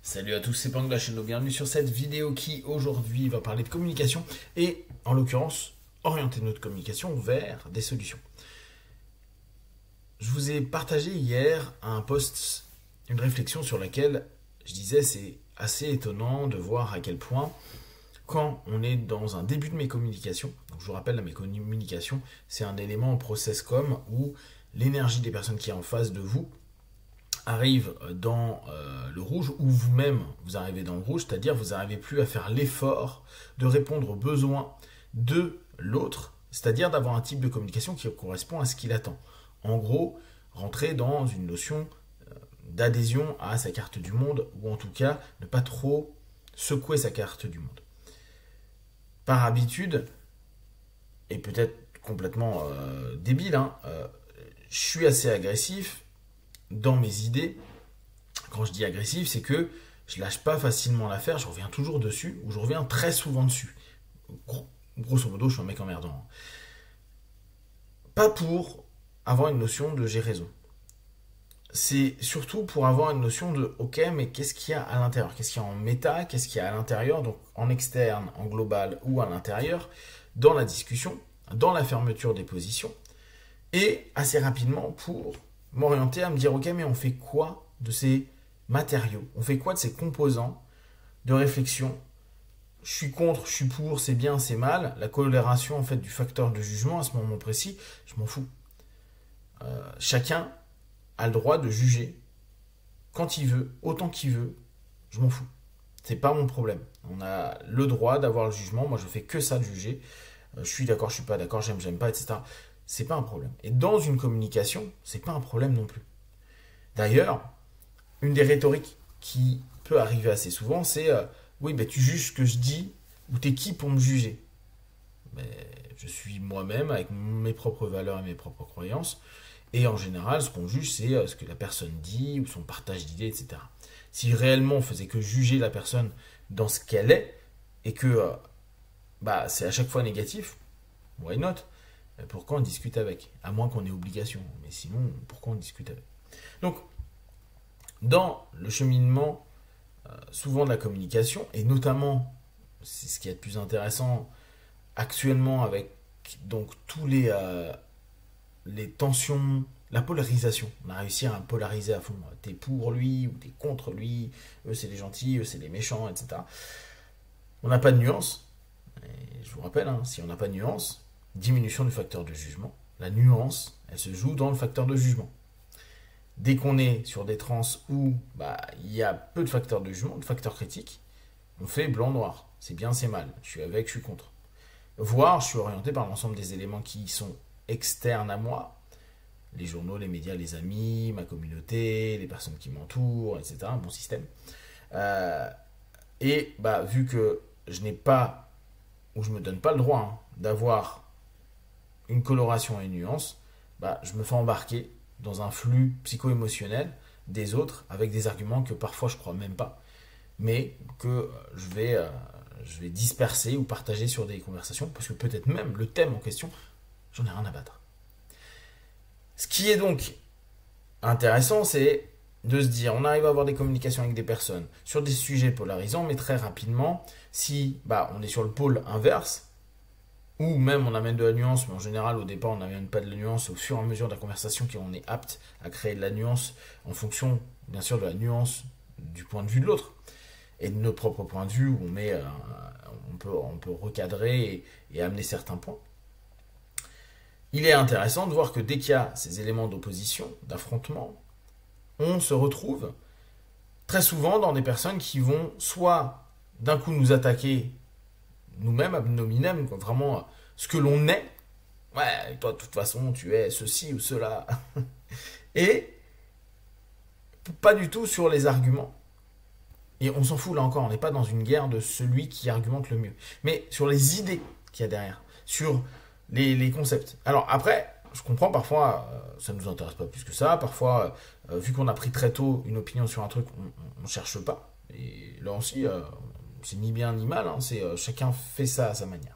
Salut à tous, c'est Pang de la chaîne, bienvenue sur cette vidéo qui aujourd'hui va parler de communication et en l'occurrence orienter notre communication vers des solutions. Je vous ai partagé hier un post, une réflexion sur laquelle je disais c'est assez étonnant de voir à quel point quand on est dans un début de mes communications, donc je vous rappelle mes communications c'est un élément en process com où l'énergie des personnes qui est en face de vous arrive dans le rouge ou vous-même vous arrivez dans le rouge, c'est-à-dire vous n'arrivez plus à faire l'effort de répondre aux besoins de l'autre, c'est-à-dire d'avoir un type de communication qui correspond à ce qu'il attend. En gros, rentrer dans une notion d'adhésion à sa carte du monde ou en tout cas ne pas trop secouer sa carte du monde. Par habitude, et peut-être complètement débile, je suis assez agressif dans mes idées. Quand je dis agressif, c'est que je lâche pas facilement l'affaire, je reviens toujours dessus, ou je reviens très souvent dessus. Grosso modo, je suis un mec emmerdant. Pas pour avoir une notion de j'ai raison. C'est surtout pour avoir une notion de ok, mais qu'est-ce qu'il y a à l'intérieur? Qu'est-ce qu'il y a en méta? Qu'est-ce qu'il y a à l'intérieur? Donc en externe, en global ou à l'intérieur, dans la discussion, dans la fermeture des positions, et assez rapidement pour m'orienter à me dire ok, mais on fait quoi de ces matériaux, on fait quoi de ces composants de réflexion? Je suis contre, je suis pour, c'est bien, c'est mal. La coloration en fait du facteur de jugement à ce moment précis, je m'en fous. Chacun a le droit de juger quand il veut, autant qu'il veut, je m'en fous. C'est pas mon problème. On a le droit d'avoir le jugement. Moi, je fais que ça de juger. Je suis d'accord, je suis pas d'accord, j'aime pas, etc. C'est pas un problème. Et dans une communication, c'est pas un problème non plus. D'ailleurs, une des rhétoriques qui peut arriver assez souvent, c'est oui, ben tu juges ce que je dis, ou t'es qui pour me juger? Mais je suis moi-même avec mes propres valeurs et mes propres croyances. Et en général, ce qu'on juge, c'est ce que la personne dit ou son partage d'idées, etc. Si réellement on faisait que juger la personne dans ce qu'elle est, et que c'est à chaque fois négatif, why not? Pourquoi on discute avec? À moins qu'on ait obligation. Mais sinon, pourquoi on discute avec? Donc, dans le cheminement, souvent de la communication, et notamment, c'est ce qui est le plus intéressant actuellement avec donc tous les tensions, la polarisation. On a réussi à polariser à fond. T'es pour lui ou t'es contre lui. Eux, c'est les gentils, eux, c'est les méchants, etc. On n'a pas de nuance. Et je vous rappelle, si on n'a pas de nuance, diminution du facteur de jugement. La nuance, elle se joue dans le facteur de jugement. Dès qu'on est sur des trans où il y a peu de facteurs de jugement, de facteurs critiques, on fait blanc-noir. C'est bien, c'est mal. Je suis avec, je suis contre. Voire, je suis orienté par l'ensemble des éléments qui sont externes à moi. Les journaux, les médias, les amis, ma communauté, les personnes qui m'entourent, etc. Un bon système. Et vu que je n'ai pas, ou je ne me donne pas le droit d'avoir une coloration et une nuance, je me fais embarquer dans un flux psycho-émotionnel des autres avec des arguments que parfois je crois même pas, mais que je vais disperser ou partager sur des conversations parce que peut-être même le thème en question, j'en ai rien à battre. Ce qui est donc intéressant, c'est de se dire, on arrive à avoir des communications avec des personnes sur des sujets polarisants, mais très rapidement, si on est sur le pôle inverse, ou même on amène de la nuance, mais en général au départ on n'amène pas de la nuance, au fur et à mesure de la conversation qu'on est apte à créer de la nuance en fonction bien sûr de la nuance du point de vue de l'autre et de nos propres points de vue où on peut recadrer et amener certains points. Il est intéressant de voir que dès qu'il y a ces éléments d'opposition, d'affrontement, on se retrouve très souvent dans des personnes qui vont soit d'un coup nous attaquer nous-mêmes, ad nominem, vraiment ce que l'on est. Ouais, toi, de toute façon, tu es ceci ou cela. Et pas du tout sur les arguments. Et on s'en fout, là encore, on n'est pas dans une guerre de celui qui argumente le mieux. Mais sur les idées qu'il y a derrière, sur les concepts. Alors après, je comprends, parfois, ça ne nous intéresse pas plus que ça. Parfois, vu qu'on a pris très tôt une opinion sur un truc, on ne cherche pas. Et là aussi, c'est ni bien ni mal, c'est chacun fait ça à sa manière.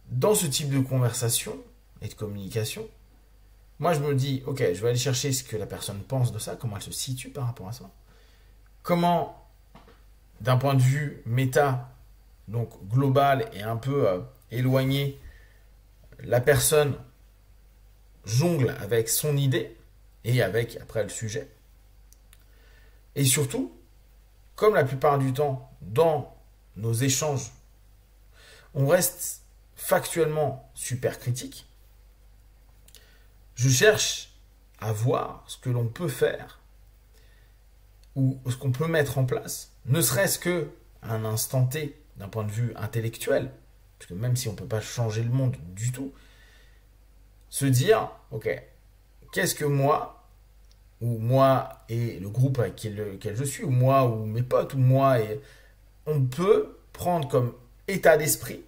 Dans ce type de conversation et de communication, moi je me dis, ok, je vais aller chercher ce que la personne pense de ça, comment elle se situe par rapport à ça. comment, d'un point de vue méta, donc global et un peu éloigné, la personne jongle avec son idée et avec après le sujet. Et surtout, comme la plupart du temps, dans nos échanges, on reste factuellement super critique, je cherche à voir ce que l'on peut faire ou ce qu'on peut mettre en place, ne serait-ce que à un instant T, d'un point de vue intellectuel, parce que même si on ne peut pas changer le monde du tout, se dire, ok, qu'est-ce que moi, ou moi et le groupe avec lequel je suis, ou moi ou mes potes, ou moi et on peut prendre comme état d'esprit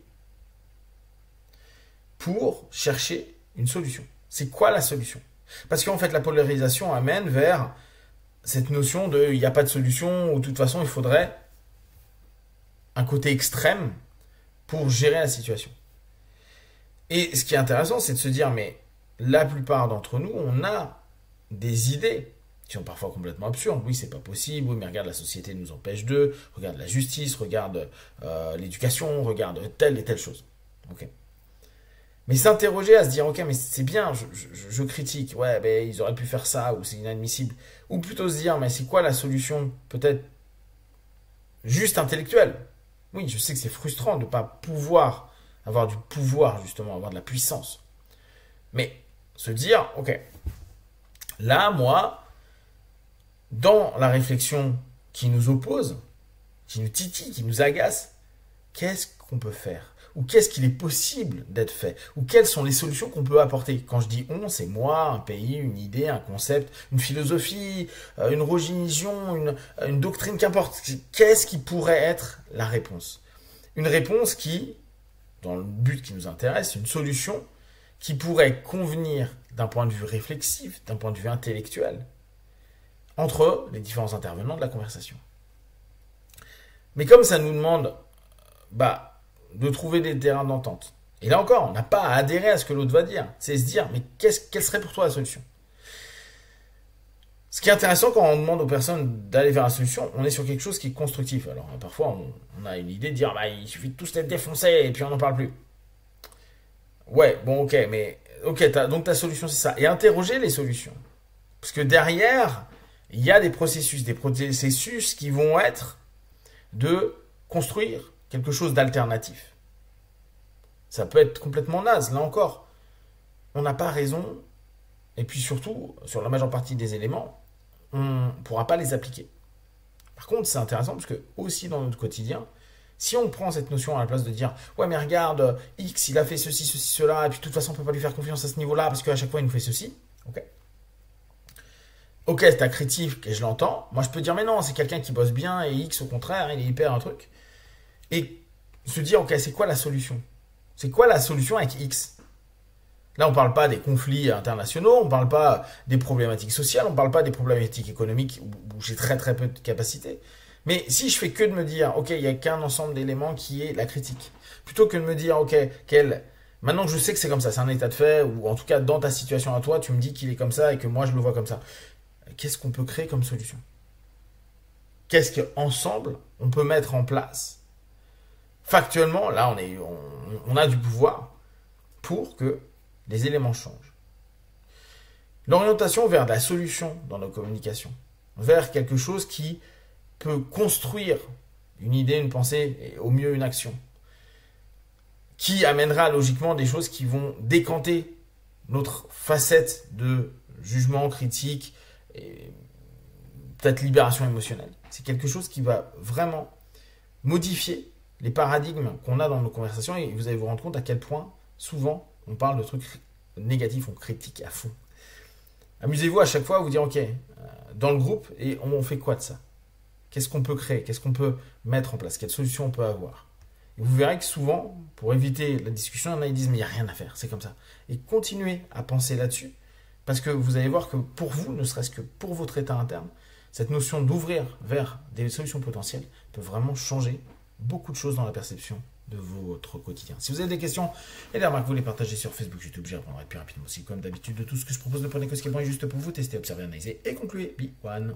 pour chercher une solution. C'est quoi la solution? Parce qu'en fait, la polarisation amène vers cette notion de il n'y a pas de solution, ou de toute façon, il faudrait un côté extrême pour gérer la situation. Et ce qui est intéressant, c'est de se dire, mais la plupart d'entre nous, on a des idées qui sont parfois complètement absurdes. Oui, c'est pas possible. Oui, mais regarde, la société nous empêche de. Regarde la justice, regarde l'éducation, regarde telle et telle chose. Ok. Mais s'interroger à se dire, ok, mais c'est bien, je critique. Ouais, ben, ils auraient pu faire ça, ou c'est inadmissible. Ou plutôt se dire, mais c'est quoi la solution? Peut-être juste intellectuelle. Oui, je sais que c'est frustrant de ne pas pouvoir avoir du pouvoir, justement, avoir de la puissance. Mais se dire, ok, là, moi, dans la réflexion qui nous oppose, qui nous titille, qui nous agace, qu'est-ce qu'on peut faire? Ou qu'est-ce qu'il est possible d'être fait? Ou quelles sont les solutions qu'on peut apporter? Quand je dis on, c'est moi, un pays, une idée, un concept, une philosophie, une religion, une doctrine, qu'importe. Qu'est-ce qui pourrait être la réponse? Une réponse qui, dans le but qui nous intéresse, une solution qui pourrait convenir d'un point de vue réflexif, d'un point de vue intellectuel, entre les différents intervenants de la conversation. Mais comme ça nous demande de trouver des terrains d'entente, et là encore, on n'a pas à adhérer à ce que l'autre va dire, c'est se dire, mais quelle serait pour toi la solution? Ce qui est intéressant quand on demande aux personnes d'aller vers la solution, on est sur quelque chose qui est constructif. Alors parfois, on a une idée de dire, il suffit de tous être défoncés et puis on n'en parle plus. Ouais, bon, ok, mais ok, donc ta solution c'est ça. Et interroger les solutions. Parce que derrière, il y a des processus qui vont être de construire quelque chose d'alternatif. Ça peut être complètement naze, là encore. On n'a pas raison, et puis surtout, sur la majeure partie des éléments, on ne pourra pas les appliquer. Par contre, c'est intéressant parce que, aussi dans notre quotidien, si on prend cette notion à la place de dire ouais mais regarde, X il a fait ceci, ceci, cela, et puis de toute façon on ne peut pas lui faire confiance à ce niveau-là parce qu'à chaque fois il nous fait ceci, ok, c'est ta critique et je l'entends, moi je peux dire mais non, c'est quelqu'un qui bosse bien et X au contraire, il est hyper un truc. Et se dire ok, c'est quoi la solution? C'est quoi la solution avec X? Là, on ne parle pas des conflits internationaux, on ne parle pas des problématiques sociales, on ne parle pas des problématiques économiques où j'ai très très peu de capacité. Mais si je fais que de me dire, ok, il n'y a qu'un ensemble d'éléments qui est la critique, plutôt que de me dire, ok, maintenant que je sais que c'est comme ça, c'est un état de fait, ou en tout cas dans ta situation à toi, tu me dis qu'il est comme ça et que moi je le vois comme ça. Qu'est-ce qu'on peut créer comme solution? Qu'est-ce qu'ensemble on peut mettre en place? Factuellement, là on a du pouvoir pour que les éléments changent. L'orientation vers la solution dans nos communications, vers quelque chose qui peut construire une idée, une pensée et au mieux une action, qui amènera logiquement des choses qui vont décanter notre facette de jugement critique et peut-être libération émotionnelle. C'est quelque chose qui va vraiment modifier les paradigmes qu'on a dans nos conversations et vous allez vous rendre compte à quel point souvent on parle de trucs négatifs, on critique à fond. Amusez-vous à chaque fois à vous dire ok, dans le groupe, et on fait quoi de ça? Qu'est-ce qu'on peut créer? Qu'est-ce qu'on peut mettre en place? Quelle solution on peut avoir? Et vous verrez que souvent, pour éviter la discussion, il y en a qui disent mais il n'y a rien à faire, c'est comme ça. Et continuez à penser là-dessus, parce que vous allez voir que pour vous, ne serait-ce que pour votre état interne, cette notion d'ouvrir vers des solutions potentielles peut vraiment changer beaucoup de choses dans la perception de votre quotidien. Si vous avez des questions et des remarques, vous les partagez sur Facebook, YouTube, j'y répondrai plus rapidement aussi. Comme d'habitude, de tout ce que je propose, ne prenez que ce qui est bon et juste pour vous, testez, observez, analysez et concluez. Be one.